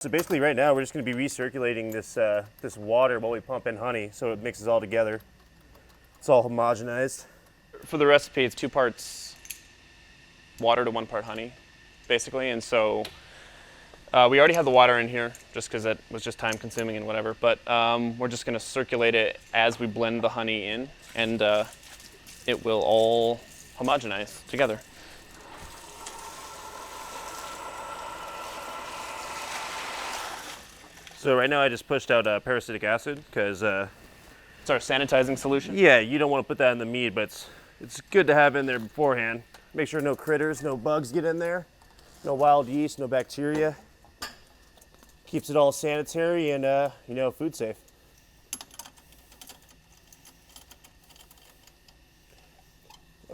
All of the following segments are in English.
So basically right now we're just going to be recirculating this water while we pump in honey so it mixes all together. It's all homogenized. For the recipe, it's 2 parts water to 1 part honey, basically. And so we already have the water in here just because it was just time consuming and whatever. But we're just going to circulate it as we blend the honey in, and it will all homogenize together. So right now I just pushed out parasitic acid because It's our sanitizing solution. yeah, you don't want to put that in the mead, but it's good to have in there beforehand. Make sure no critters, no bugs get in there, no wild yeast, no bacteria. Keeps it all sanitary and food safe.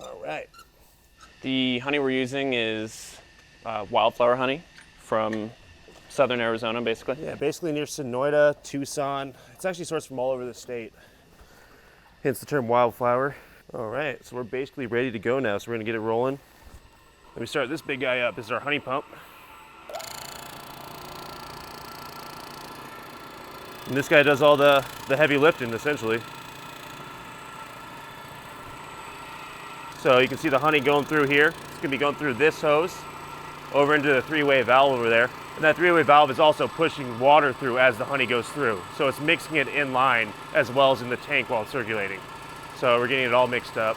All right. The honey we're using is wildflower honey from southern Arizona, basically. Yeah, basically near Sonoyta, Tucson. It's actually sourced from all over the state. Hence the term wildflower. All right, so we're basically ready to go now. So we're gonna get it rolling. Let me start this big guy up. This is our honey pump. And this guy does all the heavy lifting, essentially. So you can see the honey going through here. It's gonna be going through this hose over into the 3-way valve over there. And that 3-way valve is also pushing water through as the honey goes through. So it's mixing it in line as well as in the tank while it's circulating. So we're getting it all mixed up.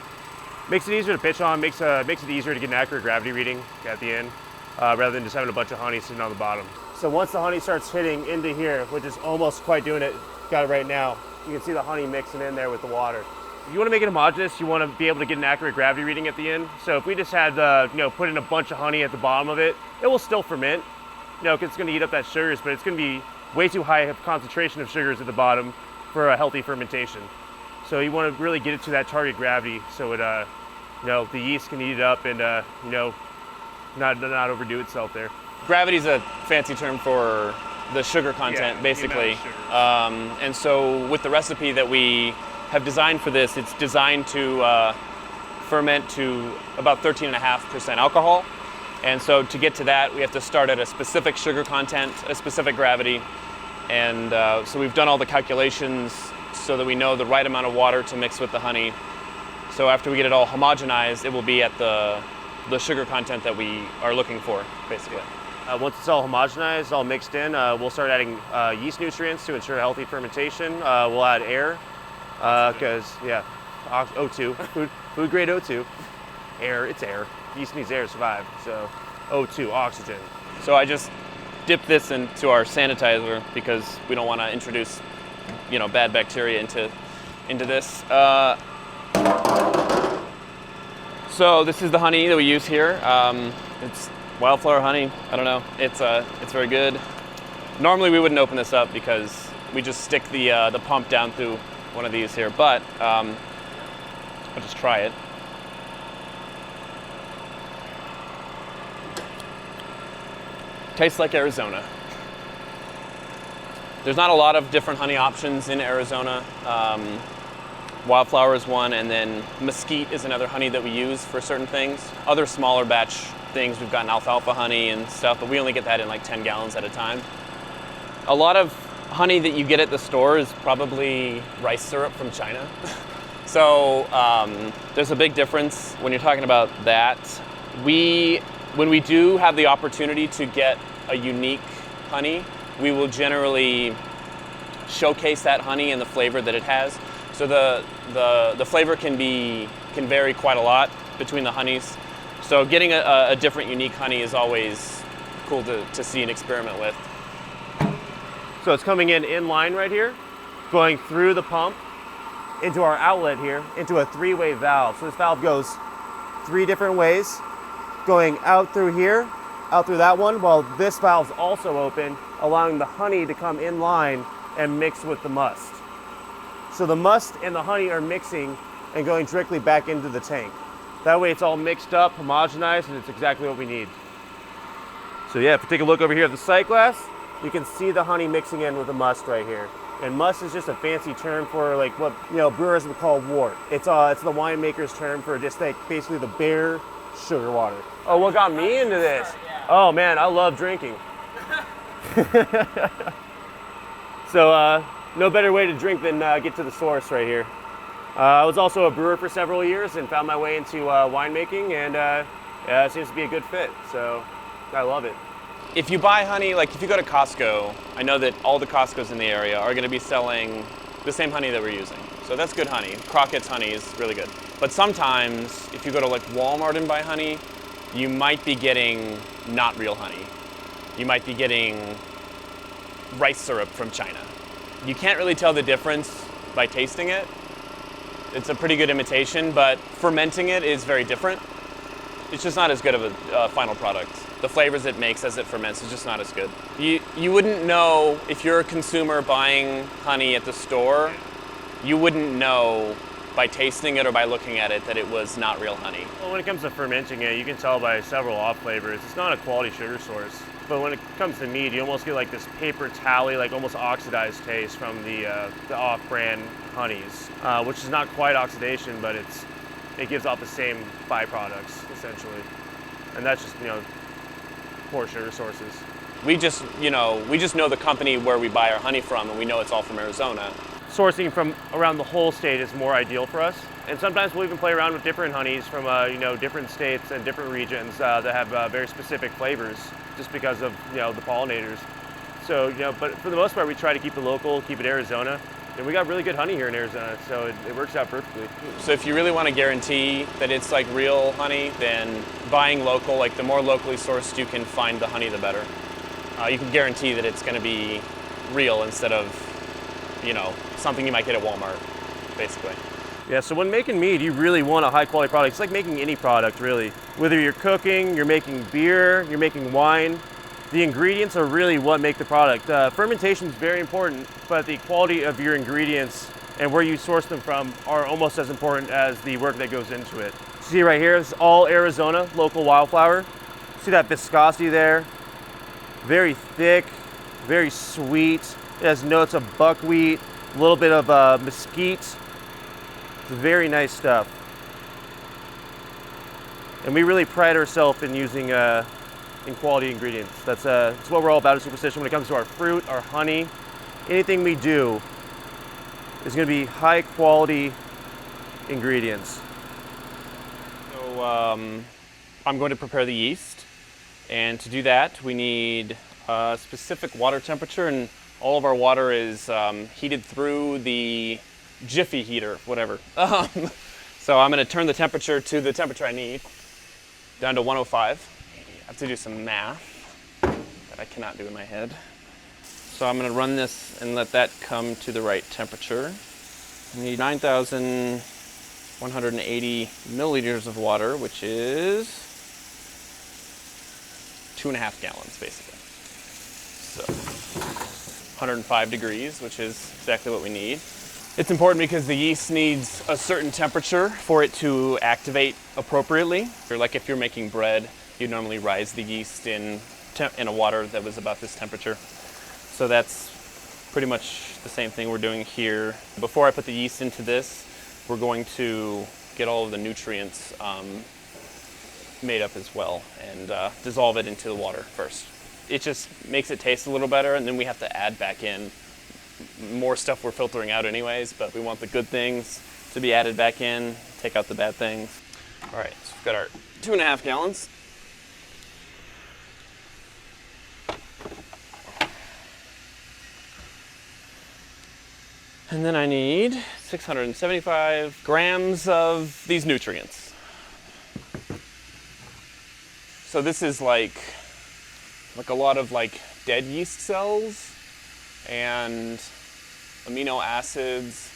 Makes it easier to pitch on, makes it easier to get an accurate gravity reading at the end, rather than just having a bunch of honey sitting on the bottom. So once the honey starts hitting into here, which is almost quite doing it, got it right now, you can see the honey mixing in there with the water. If you want to make it homogeneous, you want to be able to get an accurate gravity reading at the end. So if we just had, put in a bunch of honey at the bottom of it, it will still ferment. Because it's going to eat up that sugars, but it's going to be way too high of concentration of sugars at the bottom for a healthy fermentation. So you want to really get it to that target gravity so it, the yeast can eat it up and, not overdo itself there. Gravity is a fancy term for the sugar content, basically. And so with the recipe that we have designed for this, it's designed to ferment to about 13.5% alcohol. And so to get to that, we have to start at a specific sugar content, a specific gravity. And so we've done all the calculations so that we know the right amount of water to mix with the honey. So after we get it all homogenized, it will be at the sugar content that we are looking for, basically. Once it's all homogenized, all mixed in, we'll start adding yeast nutrients to ensure healthy fermentation. We'll add air, because, O2, food grade O2. Air, it's air. Yeast needs air to survive, so O2, oxygen. So I just dip this into our sanitizer because we don't want to introduce, bad bacteria into this. So this is the honey that we use here. It's wildflower honey. I don't know. It's very good. Normally we wouldn't open this up because we just stick the pump down through one of these here, but I'll just try it. Tastes like Arizona. There's not a lot of different honey options in Arizona. Wildflower is one, and then mesquite is another honey that we use for certain things. Other smaller batch things, we've gotten alfalfa honey and stuff, but we only get that in like 10 gallons at a time. A lot of honey that you get at the store is probably rice syrup from China. So there's a big difference when you're talking about that. When we do have the opportunity to get a unique honey, we will generally showcase that honey and the flavor that it has. So the flavor can vary quite a lot between the honeys. So getting a different unique honey is always cool to see and experiment with. So it's coming in line right here, going through the pump into our outlet here, into a 3-way valve. So this valve goes 3 different ways, going out through here, out through that one, while this valve's also open, allowing the honey to come in line and mix with the must. So the must and the honey are mixing and going directly back into the tank. That way it's all mixed up, homogenized, and it's exactly what we need. So yeah, if you take a look over here at the sight glass, you can see the honey mixing in with the must right here. And must is just a fancy term for like what brewers would call wort. It's the winemaker's term for just like basically the bare sugar water. Oh, what got me into this? Oh man, I love drinking. So no better way to drink than get to the source right here. I was also a brewer for several years and found my way into winemaking, and yeah, it seems to be a good fit. So I love it. If you buy honey, like if you go to Costco, I know that all the Costco's in the area are going to be selling the same honey that we're using. So that's good honey. Crockett's honey is really good. But sometimes, if you go to like Walmart and buy honey, you might be getting not real honey. You might be getting rice syrup from China. You can't really tell the difference by tasting it. It's a pretty good imitation, but fermenting it is very different. It's just not as good of a final product. The flavors it makes as it ferments is just not as good. You wouldn't know, if you're a consumer buying honey at the store, you wouldn't know by tasting it or by looking at it that it was not real honey. Well, when it comes to fermenting it, you can tell by several off flavors. It's not a quality sugar source. But when it comes to mead, you almost get like this paper tally, like almost oxidized taste from the off-brand honeys, which is not quite oxidation, but it gives off the same byproducts essentially, and that's just poor sugar sources. We just know the company where we buy our honey from, and we know it's all from Arizona. Sourcing from around the whole state is more ideal for us, and sometimes we'll even play around with different honeys from different states and different regions that have very specific flavors, just because of the pollinators. So but for the most part, we try to keep it local, keep it Arizona, and we got really good honey here in Arizona, so it works out perfectly. So if you really want to guarantee that it's like real honey, then buying local, like the more locally sourced you can find the honey, the better. You can guarantee that it's going to be real instead of something you might get at Walmart, basically. Yeah, so when making mead, you really want a high quality product. It's like making any product, really. Whether you're cooking, you're making beer, you're making wine, the ingredients are really what make the product. Fermentation is very important, but the quality of your ingredients and where you source them from are almost as important as the work that goes into it. See right here, it's all Arizona, local wildflower. See that viscosity there? Very thick, very sweet. It has notes of buckwheat, a little bit of mesquite. It's very nice stuff. And we really pride ourselves in using in quality ingredients. That's what we're all about at Superstition when it comes to our fruit, our honey. Anything we do is going to be high quality ingredients. So I'm going to prepare the yeast, and to do that we need a specific water temperature, and all of our water is heated through the Jiffy heater, whatever. So I'm going to turn the temperature to the temperature I need, down to 105. I have to do some math that I cannot do in my head. So I'm going to run this and let that come to the right temperature. I need 9,180 milliliters of water, which is 2.5 gallons, basically. So 105 degrees, which is exactly what we need. It's important because the yeast needs a certain temperature for it to activate appropriately. Or like if you're making bread, you normally rise the yeast in a water that was about this temperature. So that's pretty much the same thing we're doing here. Before I put the yeast into this, we're going to get all of the nutrients made up as well and dissolve it into the water first. It just makes it taste a little better, and then we have to add back in more stuff we're filtering out anyways, but we want the good things to be added back in, take out the bad things. All right, so we've got our 2.5 gallons. And then I need 675 grams of these nutrients. So this is like a lot of dead yeast cells and amino acids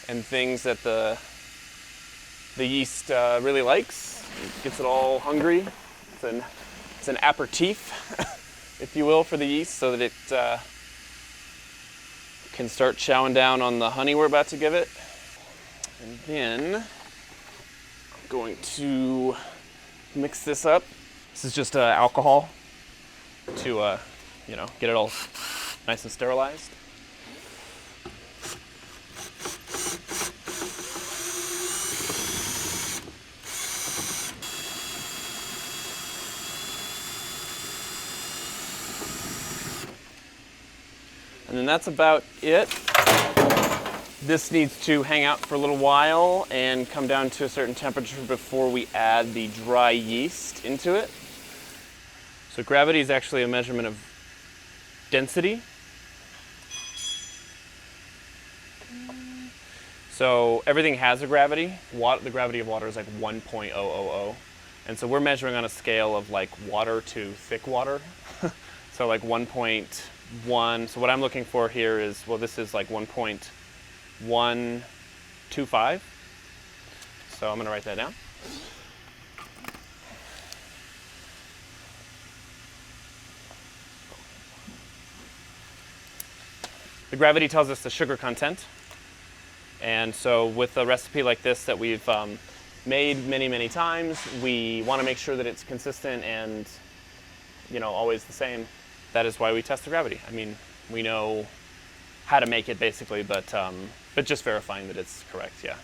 and things that the yeast really likes. It gets it all hungry. It's an aperitif, if you will, for the yeast, so that it can start chowing down on the honey we're about to give it. And then I'm going to mix this up. This is just alcohol to get it all nice and sterilized. And then that's about it. This needs to hang out for a little while and come down to a certain temperature before we add the dry yeast into it. So gravity is actually a measurement of density. So everything has a gravity. The gravity of water is like 1.000. And so we're measuring on a scale of like water to thick water. So like 1.1. So what I'm looking for here is, well, this is like 1.125. So I'm going to write that down. The gravity tells us the sugar content. And so with a recipe like this that we've made many, many times, we want to make sure that it's consistent and, you know, always the same. That is why we test the gravity. I mean, we know how to make it basically, but just verifying that it's correct, yeah.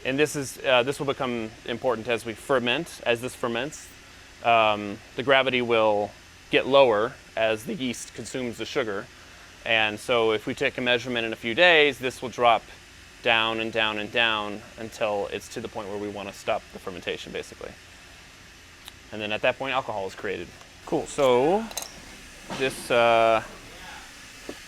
And this will become important as we ferment. As this ferments, the gravity will get lower as the yeast consumes the sugar. And so if we take a measurement in a few days, this will drop down and down and down until it's to the point where we want to stop the fermentation, basically. And then at that point, alcohol is created. Cool, so this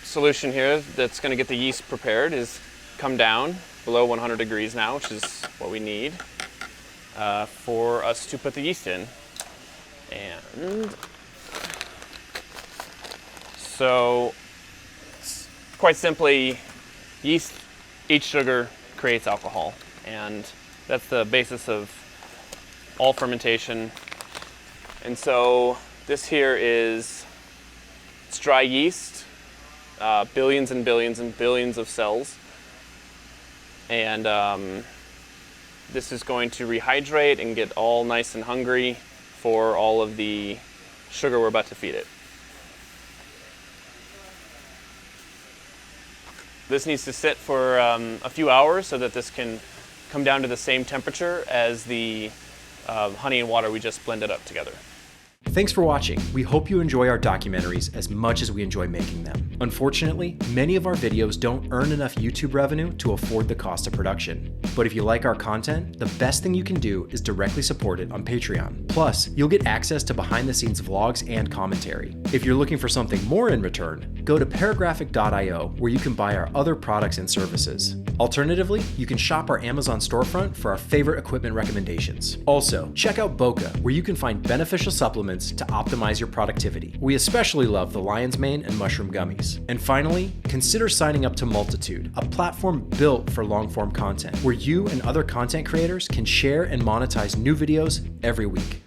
solution here that's going to get the yeast prepared is come down below 100 degrees now, which is what we need for us to put the yeast in. And so quite simply, yeast eats sugar, creates alcohol, and that's the basis of all fermentation. And so this here is, it's dry yeast, billions and billions and billions of cells, and this is going to rehydrate and get all nice and hungry for all of the sugar we're about to feed it. This needs to sit for a few hours so that this can come down to the same temperature as the honey and water we just blended up together. Thanks for watching. We hope you enjoy our documentaries as much as we enjoy making them. Unfortunately, many of our videos don't earn enough YouTube revenue to afford the cost of production. But if you like our content, the best thing you can do is directly support it on Patreon. Plus, you'll get access to behind-the-scenes vlogs and commentary. If you're looking for something more in return, go to paragraphic.io where you can buy our other products and services. Alternatively, you can shop our Amazon storefront for our favorite equipment recommendations. Also, check out Boca, where you can find beneficial supplements to optimize your productivity. We especially love the lion's mane and mushroom gummies. And finally, consider signing up to Multitude, a platform built for long-form content, where you and other content creators can share and monetize new videos every week.